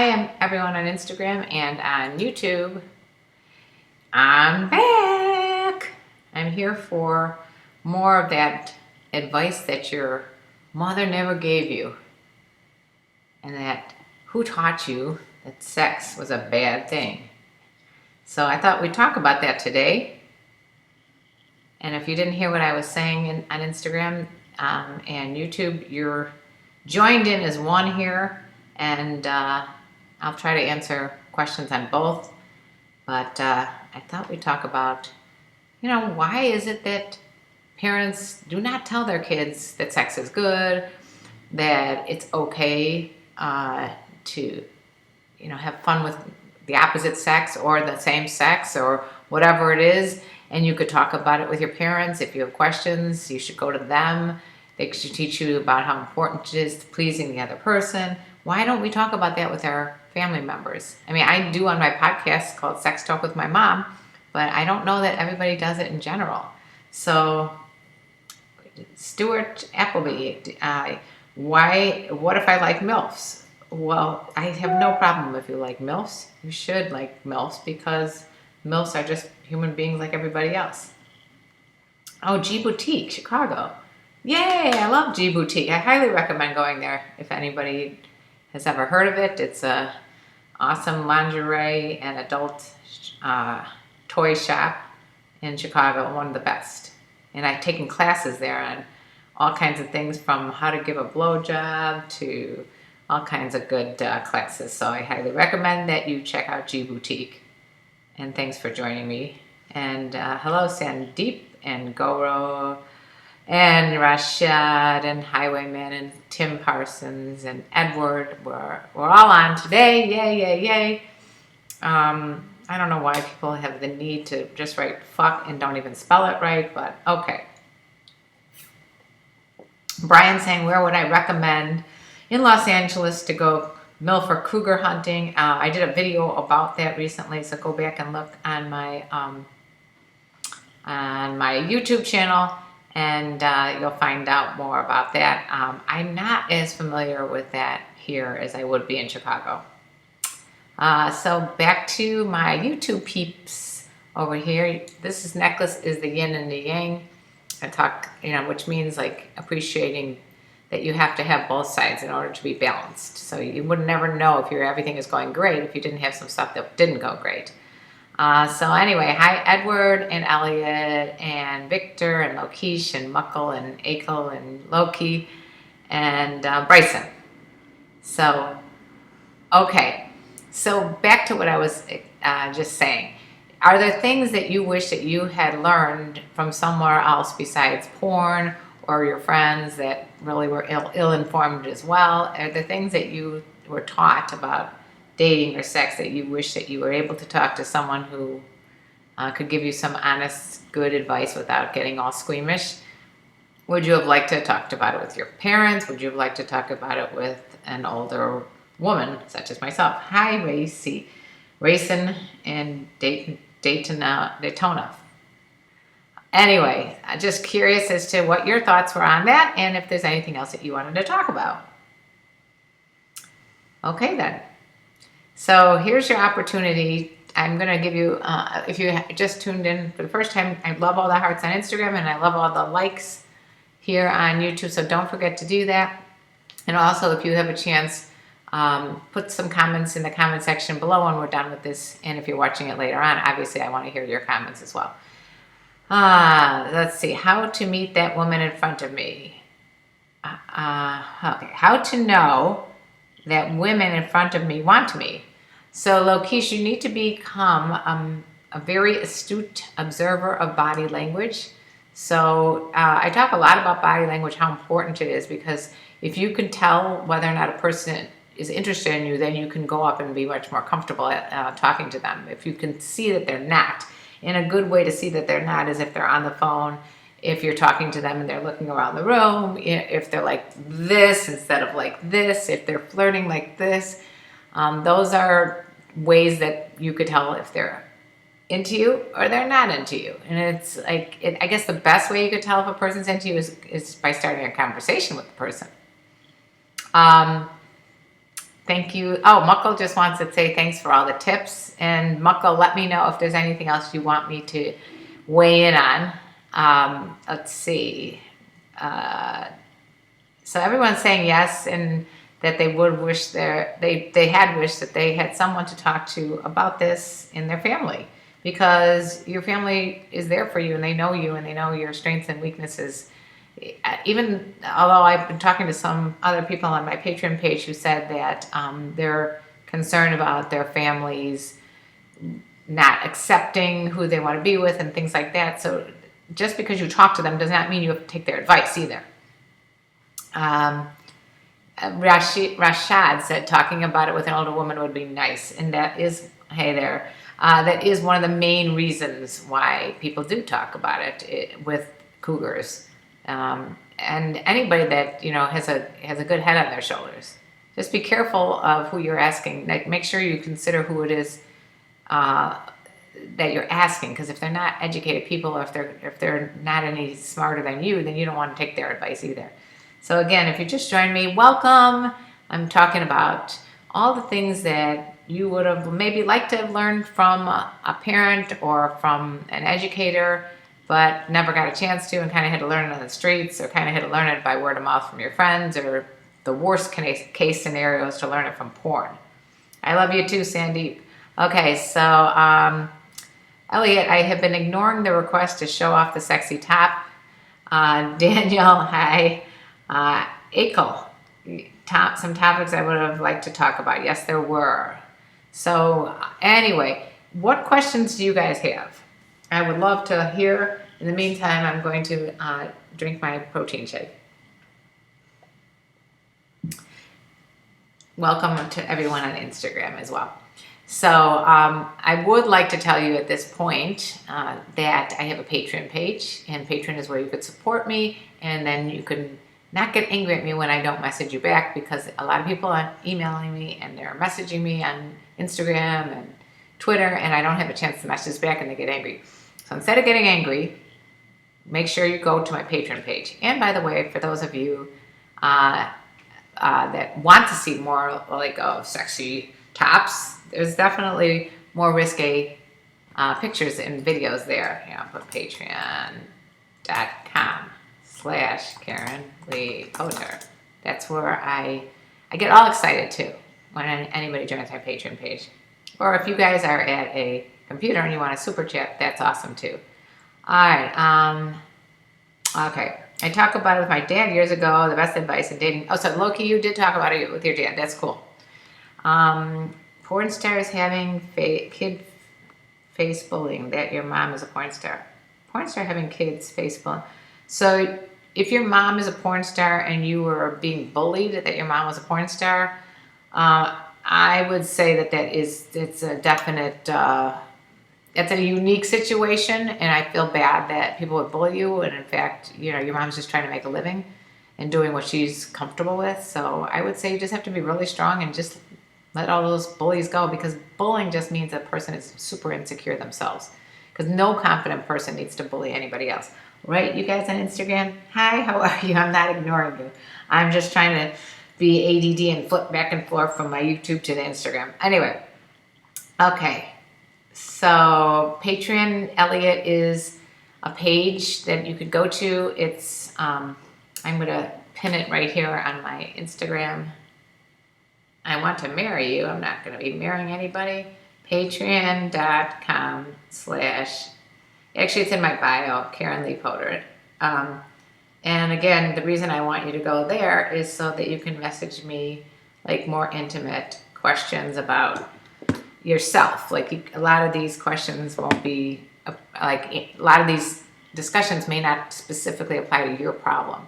Hi, everyone on Instagram and on YouTube. I'm back. I'm here for more of that advice that your mother never gave you, and that who taught you that sex was a bad thing. So I thought we'd talk about that today. And if you didn't hear what I was saying on Instagram and YouTube, you're joined in as one here, and I'll try to answer questions on both. But I thought we'd talk about, why is it that parents do not tell their kids that sex is good, that it's okay to, have fun with the opposite sex or the same sex or whatever it is. And you could talk about it with your parents. If you have questions, you should go to them. They should teach you about how important it is to pleasing the other person. Why don't we talk about that with our family members? I mean, I do on my podcast called Sex Talk with My Mom, but I don't know that everybody does it in general. So, Stuart Appleby, what if I like MILFs? Well, I have no problem if you like MILFs. You should like MILFs because MILFs are just human beings like everybody else. Oh, G Boutique, Chicago. Yay, I love G Boutique. I highly recommend going there if anybody has ever heard of it. It's a awesome lingerie and adult toy shop in Chicago, one of the best. And I've taken classes there on all kinds of things from how to give a blowjob to all kinds of good classes. So I highly recommend that you check out G Boutique. And thanks for joining me. And hello, Sandeep and Goro and Rashad and Highwayman and Tim Parsons and Edward. We're all on today. Yay, yay, yay. I don't know why people have the need to just write fuck and don't even spell it right, but okay. Brian saying, where would I recommend in Los Angeles to go MILF or cougar hunting? I did a video about that recently, so go back and look on my YouTube channel, and you'll find out more about that. I'm not as familiar with that here as I would be in Chicago. So back to my YouTube peeps over here. This necklace is the yin and the yang. I talk, which means like appreciating that you have to have both sides in order to be balanced. So you would never know if everything is going great if you didn't have some stuff that didn't go great. So anyway, hi Edward and Elliot and Victor and Lokesh and Muckle and Akel and Loki and Bryson. So, okay. So back to what I was just saying. Are there things that you wish that you had learned from somewhere else besides porn or your friends that really were ill-informed as well? Are there things that you were taught about dating or sex that you wish that you were able to talk to someone who could give you some honest, good advice without getting all squeamish? Would you have liked to have talked about it with your parents? Would you have liked to talk about it with an older woman, such as myself? Hi, Racing and Daytona. Anyway, I'm just curious as to what your thoughts were on that and if there's anything else that you wanted to talk about. Okay, then. So here's your opportunity. I'm going to give you, if you just tuned in for the first time, I love all the hearts on Instagram and I love all the likes here on YouTube. So don't forget to do that. And also, if you have a chance, put some comments in the comment section below when we're done with this. And if you're watching it later on, obviously I want to hear your comments as well. Let's see. How to meet that woman in front of me. Okay. How to know that women in front of me want me. So, Lokesh, you need to become a very astute observer of body language. So, I talk a lot about body language, how important it is, because if you can tell whether or not a person is interested in you, then you can go up and be much more comfortable at talking to them. If you can see that they're not, and a good way to see that they're not is if they're on the phone, if you're talking to them and they're looking around the room, if they're like this instead of like this, if they're flirting like this. Those are ways that you could tell if they're into you or they're not into you. And it's like, I guess the best way you could tell if a person's into you is by starting a conversation with the person. Thank you. Oh, Muckle just wants to say thanks for all the tips. And Muckle, let me know if there's anything else you want me to weigh in on. Let's see. Uh, so everyone's saying yes, and that they would wish they had wished that they had someone to talk to about this in their family, because your family is there for you and they know you and they know your strengths and weaknesses. Even although I've been talking to some other people on my Patreon page who said that they're concerned about their families not accepting who they want to be with and things like that. So just because you talk to them does not mean you have to take their advice either. Rashad said talking about it with an older woman would be nice, and that is, hey there, that is one of the main reasons why people do talk about it with cougars, and anybody that has a good head on their shoulders. Just be careful of who you're asking. Like, make sure you consider who it is that you're asking, because if they're not educated people, or if they're not any smarter than you, then you don't want to take their advice either. So again, if you just joined me, welcome. I'm talking about all the things that you would have maybe liked to have learned from a parent or from an educator, but never got a chance to, and kind of had to learn it on the streets, or kind of had to learn it by word of mouth from your friends, or the worst case scenario is to learn it from porn. I love you too, Sandeep. Okay, so Elliot, I have been ignoring the request to show off the sexy top. Daniel, hi. Akel, some topics I would have liked to talk about. Yes, there were. So anyway, what questions do you guys have? I would love to hear. In the meantime, I'm going to drink my protein shake. Welcome to everyone on Instagram as well. So I would like to tell you at this point that I have a Patreon page, and Patreon is where you could support me, and then you can not get angry at me when I don't message you back, because a lot of people are emailing me and they're messaging me on Instagram and Twitter, and I don't have a chance to message back and they get angry. So instead of getting angry, make sure you go to my Patreon page. And by the way, for those of you that want to see more like sexy tops, there's definitely more risque pictures and videos there. Put patreon.com/Karen Lee Potter. That's where I get all excited too when anybody joins my Patreon page. Or if you guys are at a computer and you want to super chat, that's awesome too. All right. Okay. I talked about it with my dad years ago. The best advice in dating. Oh, so Loki, you did talk about it with your dad. That's cool. Porn stars having kid face bullying. That your mom is a porn star. Porn star having kids face bullying. So if your mom is a porn star and you were being bullied that your mom was a porn star, I would say it's a definite, it's a unique situation, and I feel bad that people would bully you, and in fact, your mom's just trying to make a living and doing what she's comfortable with. So I would say you just have to be really strong and just let all those bullies go, because bullying just means a person is super insecure themselves, because no confident person needs to bully anybody else. Right, you guys on Instagram? Hi, how are you? I'm not ignoring you. I'm just trying to be ADD and flip back and forth from my YouTube to the Instagram. Anyway, okay. So Patreon, Elliot, is a page that you could go to. It's, I'm going to pin it right here on my Instagram. I want to marry you. I'm not going to be marrying anybody. Patreon.com/ actually, it's in my bio, Karen Lee Potter. And again, the reason I want you to go there is so that you can message me like more intimate questions about yourself. Like a lot of these questions won't be, like a lot of these discussions may not specifically apply to your problem.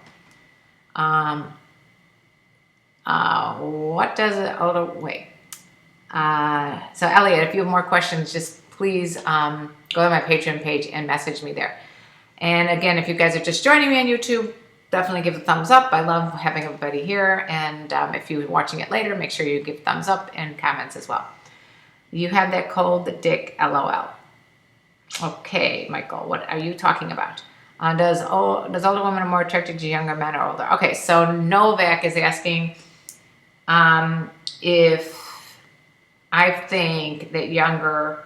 What does it, so Elliot, if you have more questions, just please go to my Patreon page and message me there. And again, if you guys are just joining me on YouTube, definitely give a thumbs up. I love having everybody here. And if you're watching it later, make sure you give thumbs up and comments as well. You have that cold dick, LOL. Okay, Michael, what are you talking about? Does older women are more attracted to younger men or older? Okay, so Novak is asking, If I think that younger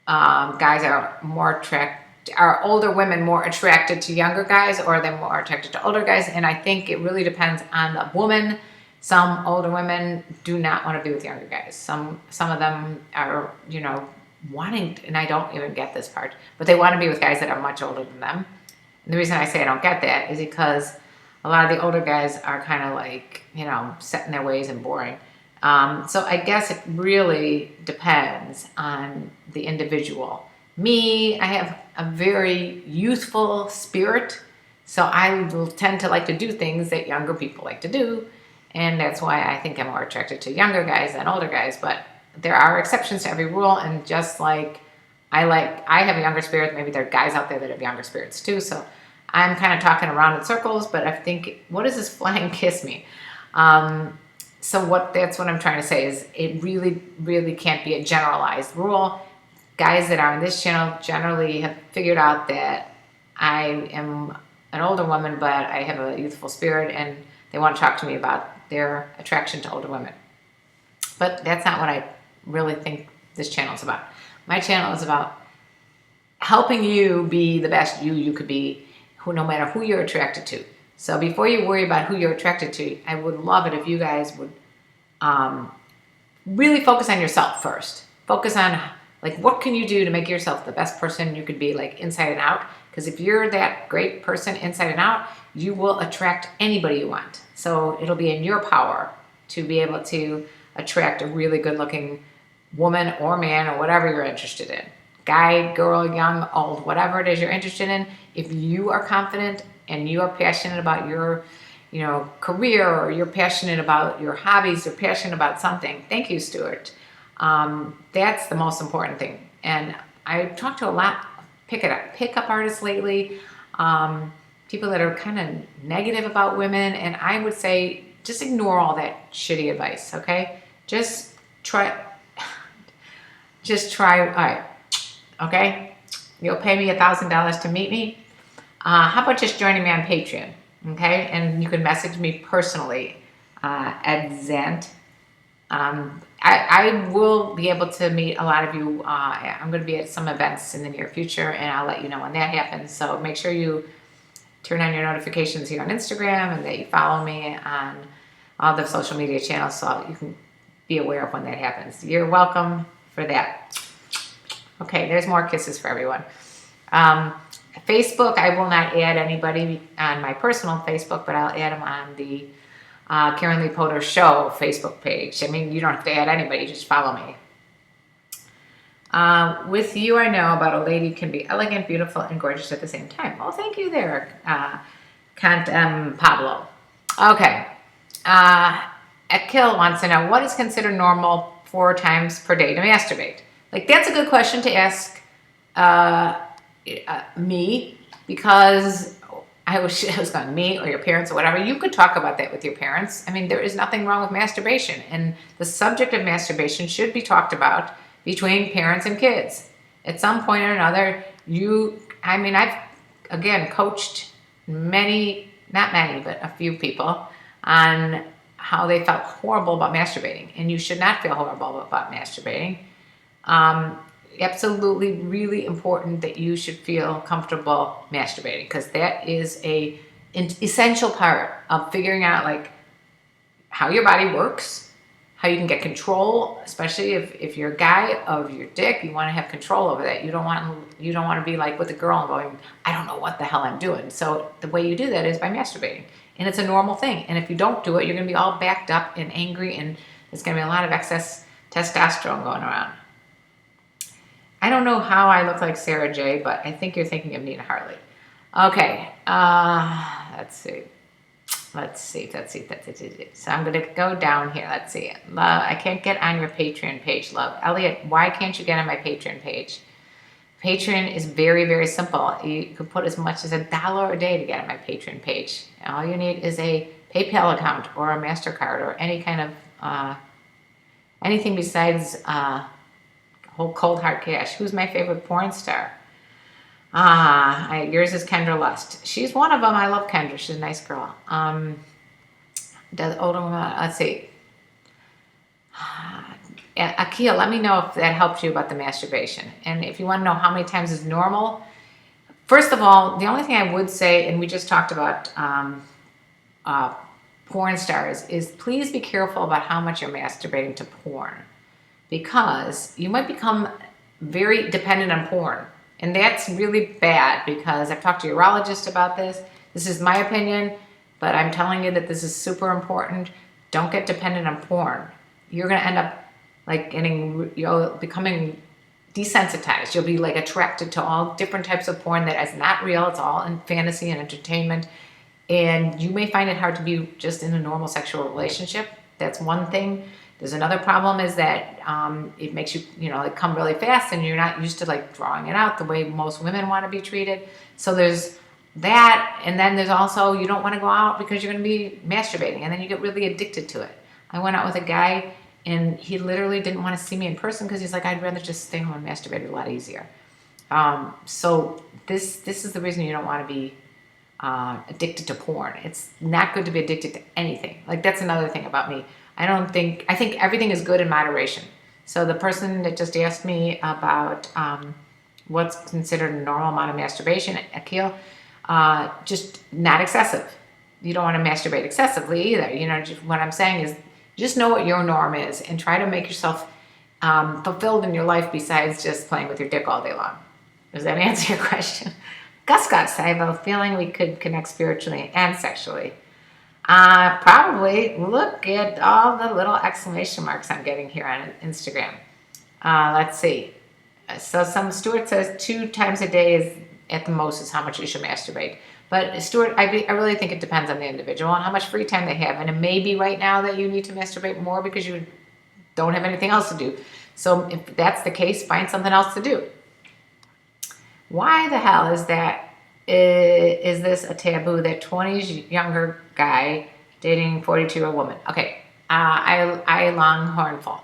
guys are older women more attracted to younger guys, or they're more attracted to older guys, and I think it really depends on the woman. Some older women do not want to be with younger guys. Some of them are, wanting, and I don't even get this part, but they want to be with guys that are much older than them. And the reason I say I don't get that is because a lot of the older guys are kind of like, set in their ways and boring. So I guess it really depends on the individual. Me, I have a very youthful spirit, so I will tend to like to do things that younger people like to do, and that's why I think I'm more attracted to younger guys than older guys. But there are exceptions to every rule, and just like I have a younger spirit, maybe there are guys out there that have younger spirits too, so I'm kind of talking around in circles, but I think, what does this flying kiss mean? That's what I'm trying to say is it really, really can't be a generalized rule. Guys that are on this channel generally have figured out that I am an older woman, but I have a youthful spirit, and they want to talk to me about their attraction to older women. But that's not what I really think this channel is about. My channel is about helping you be the best you could be, no matter who you're attracted to. So before you worry about who you're attracted to, I would love it if you guys would really focus on yourself first. Focus on, like, what can you do to make yourself the best person you could be, like, inside and out? Because if you're that great person inside and out, you will attract anybody you want. So it'll be in your power to be able to attract a really good-looking woman or man or whatever you're interested in. Guy, girl, young, old, whatever it is you're interested in. If you are confident and you are passionate about your career, or you're passionate about your hobbies, you're passionate about something. Thank you, Stuart. That's the most important thing. And I talked to a lot pickup artists lately, people that are kind of negative about women, and I would say just ignore all that shitty advice, okay? Just try, all right, okay? You'll pay me $1,000 to meet me. How about just joining me on Patreon, okay? And you can message me personally at Zent. I will be able to meet a lot of you. I'm going to be at some events in the near future, and I'll let you know when that happens. So make sure you turn on your notifications here on Instagram, and that you follow me on all the social media channels so you can be aware of when that happens. You're welcome for that. Okay, there's more kisses for everyone. Facebook, I will not add anybody on my personal Facebook, but I'll add them on the Karen Lee Potter Show Facebook page. I mean, you don't have to add anybody, just follow me. With you, I know about a lady can be elegant, beautiful, and gorgeous at the same time. Well, thank you there, Pablo. Okay. Akil wants to know, what is considered normal 4 times per day to masturbate? Like, that's a good question to ask me, because I was going, me or your parents or whatever. You could talk about that with your parents. I mean, there is nothing wrong with masturbation, and the subject of masturbation should be talked about between parents and kids. At some point or another, I've, again, coached not many, but a few people on how they felt horrible about masturbating, and you should not feel horrible about masturbating. Absolutely really important that you should feel comfortable masturbating, because that is an essential part of figuring out, like, how your body works, how you can get control, especially if you're a guy, of your dick. You want to have control over that. You don't want to be like with a girl and going, I don't know what the hell I'm doing. So the way you do that is by masturbating, and it's a normal thing. And if you don't do it, you're going to be all backed up and angry, and there's going to be a lot of excess testosterone going around. I don't know how I look like Sarah J, but I think you're thinking of Nina Hartley. Okay, let's see. So I'm going to go down here. Let's see. Love, I can't get on your Patreon page, love. Elliot, why can't you get on my Patreon page? Patreon is very, very simple. You can put as much as $1 a day to get on my Patreon page. All you need is a PayPal account or a MasterCard or any kind of, anything besides whole cold hard cash. Who's my favorite porn star? Yours is Kendra Lust. She's one of them. I love Kendra. She's a nice girl. Does older woman? Let's see. Akil, let me know if that helps you about the masturbation. And if you want to know how many times is normal, first of all, the only thing I would say, and we just talked about uh, porn stars, is please be careful about how much you're masturbating to porn, because you might become very dependent on porn. And that's really bad, because I've talked to a urologist about this. This is my opinion, but I'm telling you that this is super important. Don't get dependent on porn. You're going to end up like becoming desensitized. You'll be like attracted to all different types of porn that is not real. It's all in fantasy and entertainment. And you may find it hard to be just in a normal sexual relationship. That's one thing. There's another problem is that it makes you, like come really fast, and you're not used to like drawing it out the way most women want to be treated. So there's that. And then there's also, you don't want to go out because you're going to be masturbating, and then you get really addicted to it. I went out with a guy, and he literally didn't want to see me in person because he's like, I'd rather just stay home and masturbate. It's a lot easier. So this is the reason you don't want to be addicted to porn. It's not good to be addicted to anything. Like, that's another thing about me. I think everything is good in moderation. So the person that just asked me about what's considered a normal amount of masturbation, Akil, just not excessive. You don't want to masturbate excessively either. Just what I'm saying is, just know what your norm is and try to make yourself fulfilled in your life besides just playing with your dick all day long. Does that answer your question? Gus, I have a feeling we could connect spiritually and sexually. Probably. Look at all the little exclamation marks I'm getting here on Instagram. Let's see. So Stuart says 2 times a day is at the most is how much you should masturbate. But Stuart, I really think it depends on the individual and how much free time they have. And it may be right now that you need to masturbate more because you don't have anything else to do. So if that's the case, find something else to do. Why the hell is this a taboo that 20s younger guy dating 42-year-old woman? Okay, I Longhornful.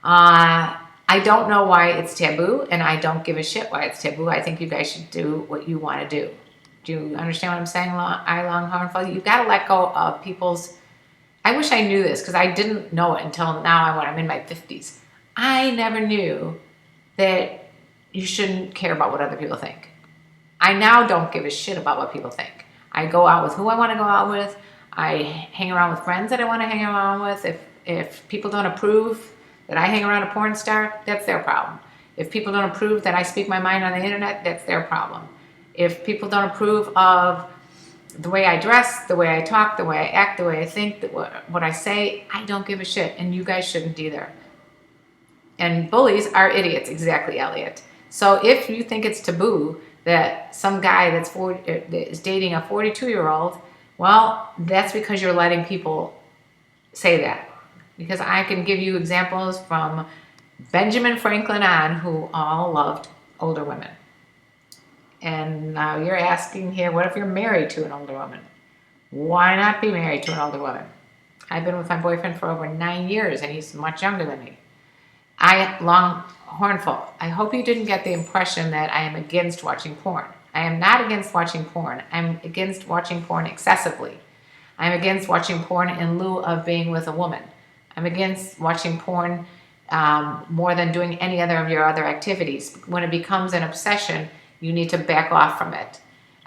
I don't know why it's taboo, and I don't give a shit why it's taboo. I think you guys should do what you want to do. Do you understand what I'm saying, Longhornful? You've got to let go of people's... I wish I knew this, because I didn't know it until now when I'm in my 50s. I never knew that you shouldn't care about what other people think. I now don't give a shit about what people think. I go out with who I want to go out with. I hang around with friends that I want to hang around with. If people don't approve that I hang around a porn star, that's their problem. If people don't approve that I speak my mind on the internet, that's their problem. If people don't approve of the way I dress, the way I talk, the way I act, the way I think, what I say, I don't give a shit, and you guys shouldn't either. And bullies are idiots, exactly, Elliot. So if you think it's taboo that some guy that is dating a 42-year-old, well, that's because you're letting people say that. Because I can give you examples from Benjamin Franklin on, who all loved older women. And now you're asking here, what if you're married to an older woman? Why not be married to an older woman? I've been with my boyfriend for over 9 years, and he's much younger than me. Longhornful, I hope you didn't get the impression that I am against watching porn. I am not against watching porn. I'm against watching porn excessively. I'm against watching porn in lieu of being with a woman. I'm against watching porn more than doing any other of your other activities. When it becomes an obsession, you need to back off from it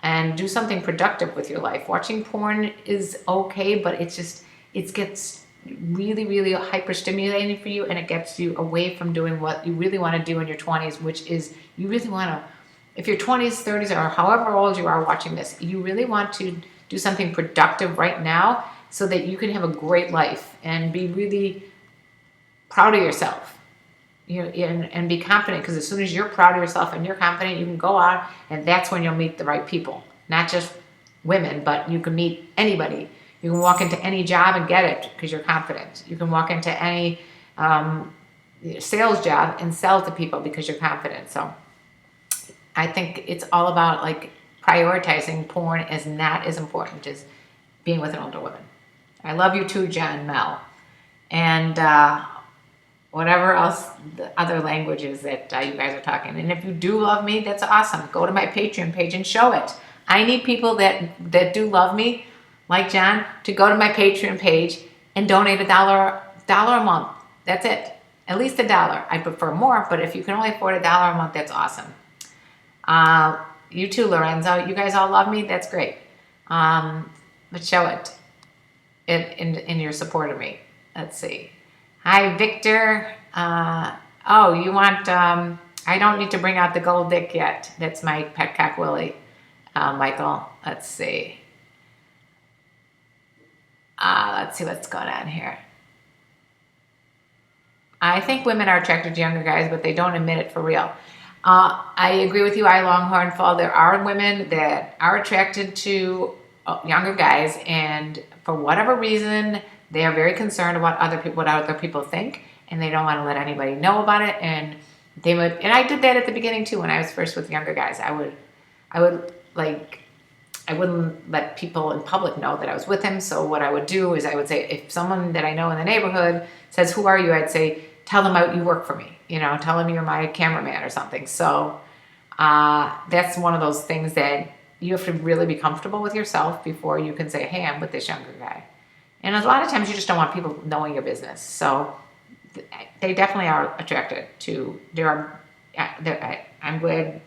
and do something productive with your life. Watching porn is okay, but it gets really, really hyper stimulating for you, and it gets you away from doing what you really want to do in your 20s, which is you really want to, if you're 20s, 30s, or however old you are watching this, you really want to do something productive right now so that you can have a great life and be really proud of yourself. And be confident, because as soon as you're proud of yourself and you're confident, you can go out, and that's when you'll meet the right people. Not just women, but you can meet anybody. You can walk into any job and get it because you're confident. You can walk into any sales job and sell to people because you're confident. So I think it's all about like prioritizing porn as not as important as being with an older woman. I love you too, John Mel. And whatever else, the other languages that you guys are talking. And if you do love me, that's awesome. Go to my Patreon page and show it. I need people that do love me, like John, to go to my Patreon page and donate $1 a month. That's it. At least $1. I prefer more, but if you can only afford $1 a month, that's awesome. You too, Lorenzo. You guys all love me. That's great. But show it in your support of me. Let's see. Hi, Victor. Oh, you want, I don't need to bring out the gold dick yet. That's my pet cock Willie, Michael. Let's see. Let's see what's going on here. I think women are attracted to younger guys, but they don't admit it for real. I agree with you, I Longhorn Fall. There are women that are attracted to younger guys, and for whatever reason, they are very concerned about what other people think, and they don't want to let anybody know about it. And they would, and I did that at the beginning too when I was first with younger guys. I wouldn't let people in public know that I was with him. So what I would do is I would say, if someone that I know in the neighborhood says, "Who are you?" I'd say, "Tell them you work for me. Tell them you're my cameraman or something." So that's one of those things that you have to really be comfortable with yourself before you can say, "Hey, I'm with this younger guy." And a lot of times you just don't want people knowing your business. So they definitely are attracted to. I'm glad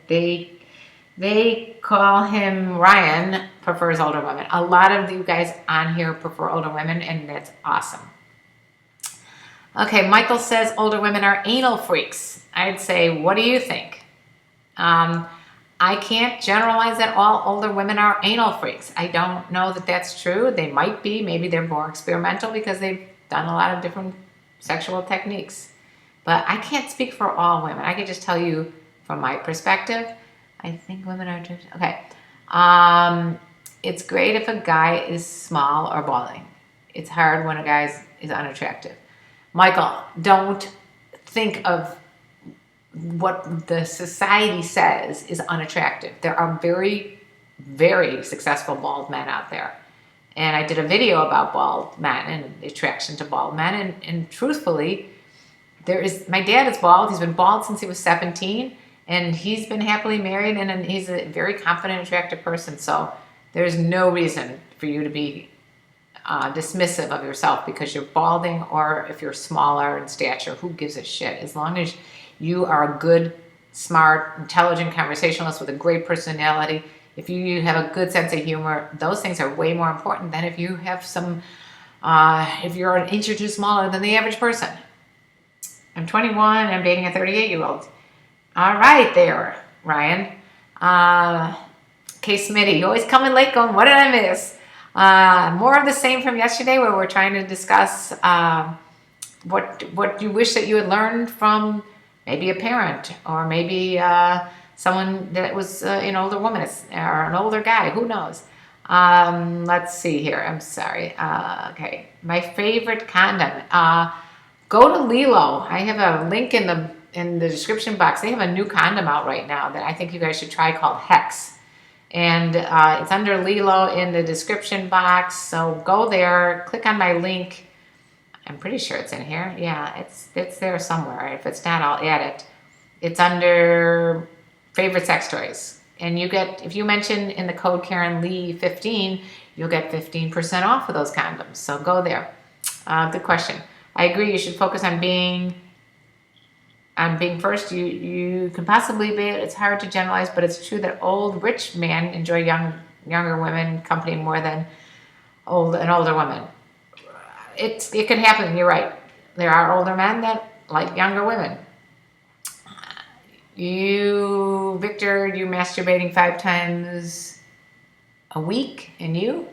they call him Ryan prefers older women. A lot of you guys on here prefer older women, and that's awesome. Okay, Michael says older women are anal freaks. I'd say, what do you think? I can't generalize that all older women are anal freaks. I don't know that that's true. They might be. Maybe they're more experimental because they've done a lot of different sexual techniques. But I can't speak for all women. I can just tell you from my perspective. I think women are attracted. Okay. It's great if a guy is small or balding. It's hard when a guy is unattractive. Michael, don't think of what the society says is unattractive. There are very, very successful bald men out there. And I did a video about bald men and attraction to bald men. And truthfully, my dad is bald. He's been bald since he was 17. And he's been happily married, and he's a very confident, attractive person. So there's no reason for you to be dismissive of yourself because you're balding, or if you're smaller in stature. Who gives a shit? As long as you are a good, smart, intelligent conversationalist with a great personality, if you have a good sense of humor, those things are way more important than if you have if you're an inch or two smaller than the average person. I'm 21, and I'm dating a 38-year-old. All right there, Ryan. Okay, Smitty, you always come in late going, what did I miss? More of the same from yesterday, where we're trying to discuss what you wish that you had learned from maybe a parent, or maybe someone that was an older woman or an older guy, who knows. Let's see here. I'm sorry. Okay, my favorite condom. Go to Lilo. I have a link in the description box. They have a new condom out right now that I think you guys should try called Hex. And it's under Lilo in the description box. So go there, click on my link. I'm pretty sure it's in here. Yeah, it's there somewhere. If it's not, I'll add it. It's under favorite sex toys. And if you mention in the code Karen Lee 15, you'll get 15% off of those condoms. So go there. Good question. I agree. You should focus on being first. You can possibly be. It's hard to generalize, but it's true that old rich men enjoy younger women company more than an older woman. It can happen. You're right. There are older men that like younger women. Victor, you masturbating 5 times a week, and you?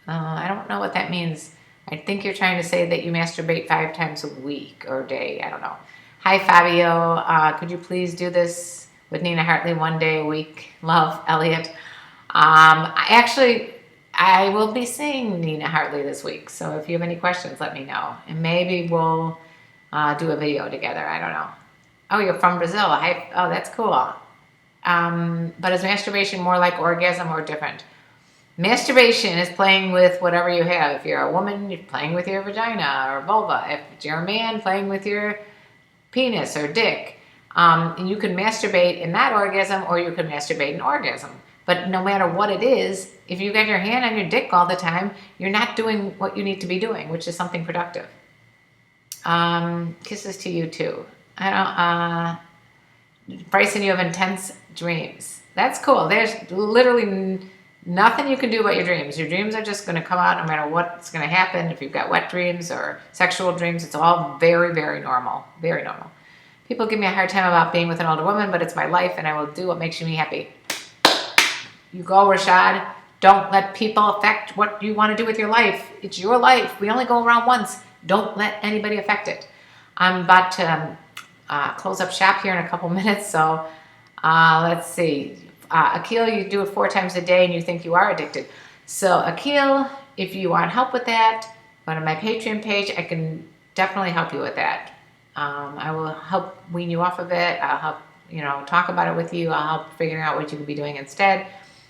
I don't know what that means. I think you're trying to say that you masturbate 5 times a week or a day. I don't know. Hi, Fabio. Could you please do this with Nina Hartley one day a week? Love, Elliot. I will be seeing Nina Hartley this week. So if you have any questions, let me know. And maybe we'll do a video together. I don't know. Oh, you're from Brazil. Oh, that's cool. But is masturbation more like orgasm or different? Masturbation is playing with whatever you have. If you're a woman, you're playing with your vagina or vulva. If you're a man, playing with your penis or dick. And you can masturbate in that orgasm, or you can masturbate in orgasm. But no matter what it is, if you got your hand on your dick all the time, you're not doing what you need to be doing, which is something productive. Kisses to you too. I don't. Bryson, you have intense dreams. That's cool. There's literally nothing you can do about your dreams. Your dreams are just going to come out no matter what's going to happen. If you've got wet dreams or sexual dreams, it's all very, very normal. Very normal. People give me a hard time about being with an older woman, but it's my life and I will do what makes me happy. You go, Rashad. Don't let people affect what you want to do with your life. It's your life. We only go around once. Don't let anybody affect it. I'm about to close up shop here in a couple minutes, so let's see. Akil, you do it 4 times a day and you think you are addicted. So Akil, if you want help with that, go to my Patreon page. I can definitely help you with that. I will help wean you off of it. I'll help, talk about it with you. I'll help figuring out what you can be doing instead.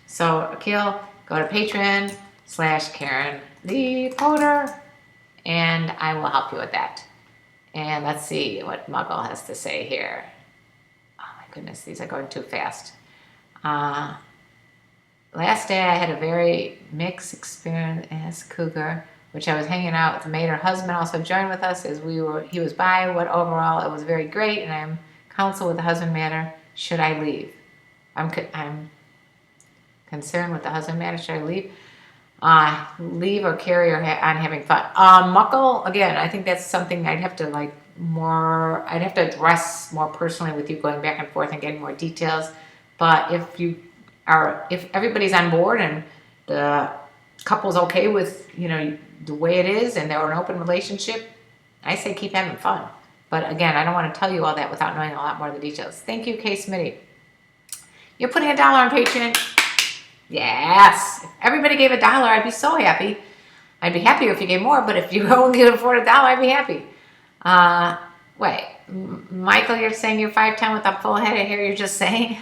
So Akil, go to Patreon/Karen Lee Porter, and I will help you with that. And let's see what Muggle has to say here. Oh my goodness, these are going too fast. Last day I had a very mixed experience as cougar, which I was hanging out with a mate. Her husband also joined with us as he was by. What overall, it was very great, and I'm counsel with the husband matter. Should I leave? I'm concerned with the husband matter. Should I leave? Leave or carry on having fun. Muckle, again, I think that's something I'd have to address more personally with you, going back and forth and getting more details. But if everybody's on board and the couple's okay with, the way it is and they're an open relationship, I say keep having fun. But again, I don't want to tell you all that without knowing a lot more of the details. Thank you, Kay Smitty. You're putting $1 on Patreon. Yes. If everybody gave $1, I'd be so happy. I'd be happier if you gave more, but if you only could afford $1, I'd be happy. Wait, Michael, you're saying you're 5'10" with a full head of hair, you're just saying?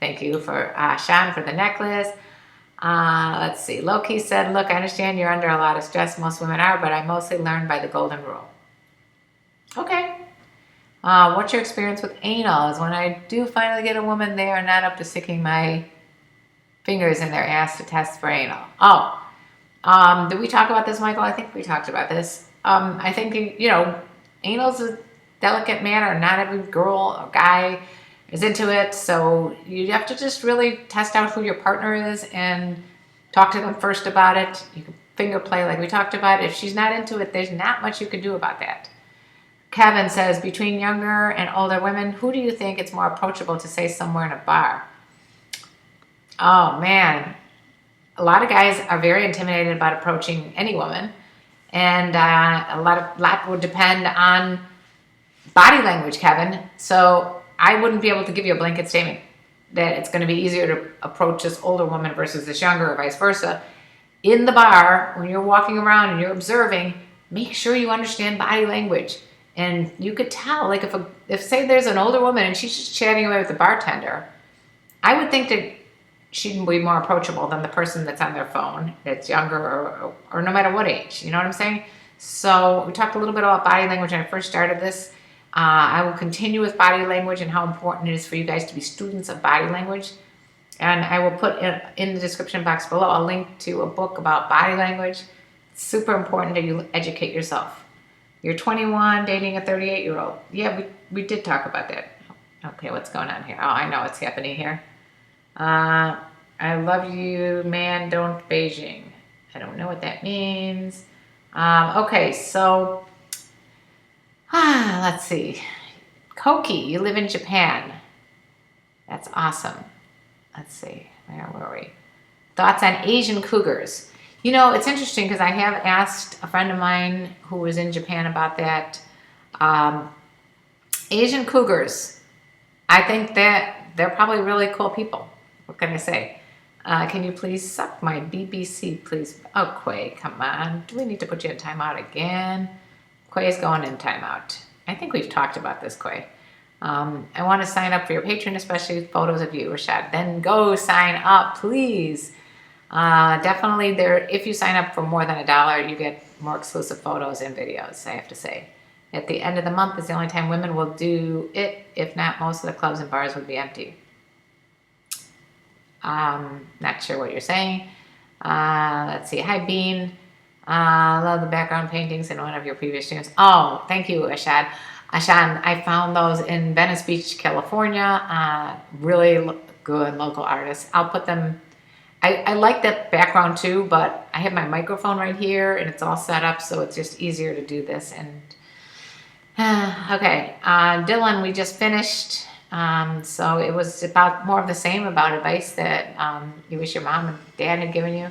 Thank you for Sean for the necklace. Let's see. Loki said, look, I understand you're under a lot of stress. Most women are, but I mostly learned by the golden rule. Okay. What's your experience with anal? Is when I do finally get a woman, they are not up to sticking my fingers in their ass to test for anal. Did we talk about this, Michael? I think we talked about this. I think, anal's a delicate matter. Not every girl or guy is into it. So you have to just really test out who your partner is and talk to them first about it. You can finger play like we talked about. If she's not into it, there's not much you can do about that. Kevin says, between younger and older women, who do you think it's more approachable to say somewhere in a bar? Oh, man. A lot of guys are very intimidated about approaching any woman. And a lot would depend on body language, Kevin. So I wouldn't be able to give you a blanket statement that it's going to be easier to approach this older woman versus this younger or vice versa. In the bar, when you're walking around and you're observing, make sure you understand body language. And you could tell, like if say there's an older woman and she's just chatting away with the bartender, I would think that she'd be more approachable than the person that's on their phone that's younger or no matter what age. You know what I'm saying? So we talked a little bit about body language when I first started this. I will continue with body language and how important it is for you guys to be students of body language. And I will put in the description box below a link to a book about body language. It's super important that you educate yourself. You're 21, dating a 38-year-old. Yeah, we did talk about that. Okay, what's going on here? Oh, I know what's happening here. I love you, man, don't Beijing. I don't know what that means. Okay, so let's see. Koki, you live in Japan. That's awesome. Let's see, where were we? Thoughts on Asian cougars. It's interesting because I have asked a friend of mine who was in Japan about that. Asian cougars, I think that they're probably really cool people. What can I say? Can you please suck my BBC, please? Oh, Quay, come on. Do we need to put you in timeout again? Quay's going in timeout. I think we've talked about this, Quay. I want to sign up for your Patreon, especially with photos of you, Rashad. Then go sign up, please. Definitely if you sign up for more than $1, you get more exclusive photos and videos, I have to say. At the end of the month is the only time women will do it. If not, most of the clubs and bars would be empty. Not sure what you're saying. Let's see. Hi, Bean. Love the background paintings in one of your previous streams. Oh, thank you, Ashad. Ashan, I found those in Venice Beach, California. Really good local artists. I'll put them. I like that background too, but I have my microphone right here and it's all set up, so it's just easier to do this. And okay, Dylan, we just finished. So it was about more of the same about advice that you wish your mom and dad had given you.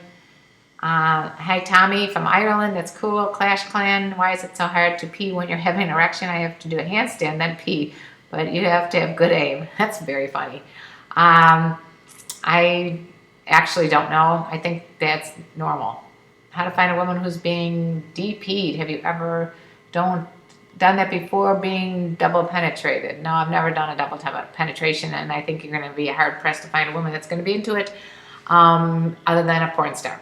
Hi, Tommy from Ireland. That's cool. Clash Clan. Why is it so hard to pee when you're having an erection? I have to do a handstand, then pee. But you have to have good aim. That's very funny. I actually don't know. I think that's normal. How to find a woman who's being DP'd. Have you ever done that before being double penetrated? No, I've never done a double penetration, and I think you're going to be hard pressed to find a woman that's going to be into it other than a porn star.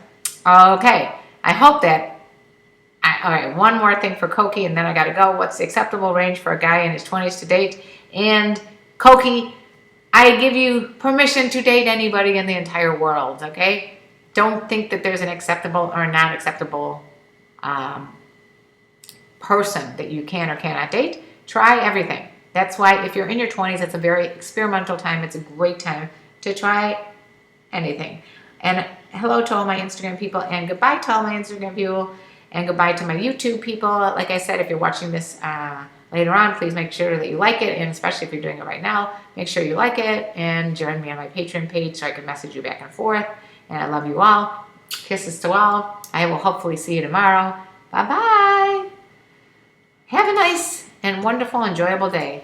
Okay, I hope that. All right, one more thing for Koki, and then I got to go. What's the acceptable range for a guy in his 20s to date? And Koki, I give you permission to date anybody in the entire world, okay? Don't think that there's an acceptable or not acceptable person that you can or cannot date. Try everything. That's why if you're in your 20s, it's a very experimental time. It's a great time to try anything. And hello to all my Instagram people, and goodbye to all my Instagram people, and goodbye to my YouTube people. Like I said, if you're watching this later on, please make sure that you like it, and especially if you're doing it right now, make sure you like it and join me on my Patreon page so I can message you back and forth. And I love you all. Kisses to all. I will hopefully see you tomorrow. Bye-bye. Have a nice and wonderful, enjoyable day.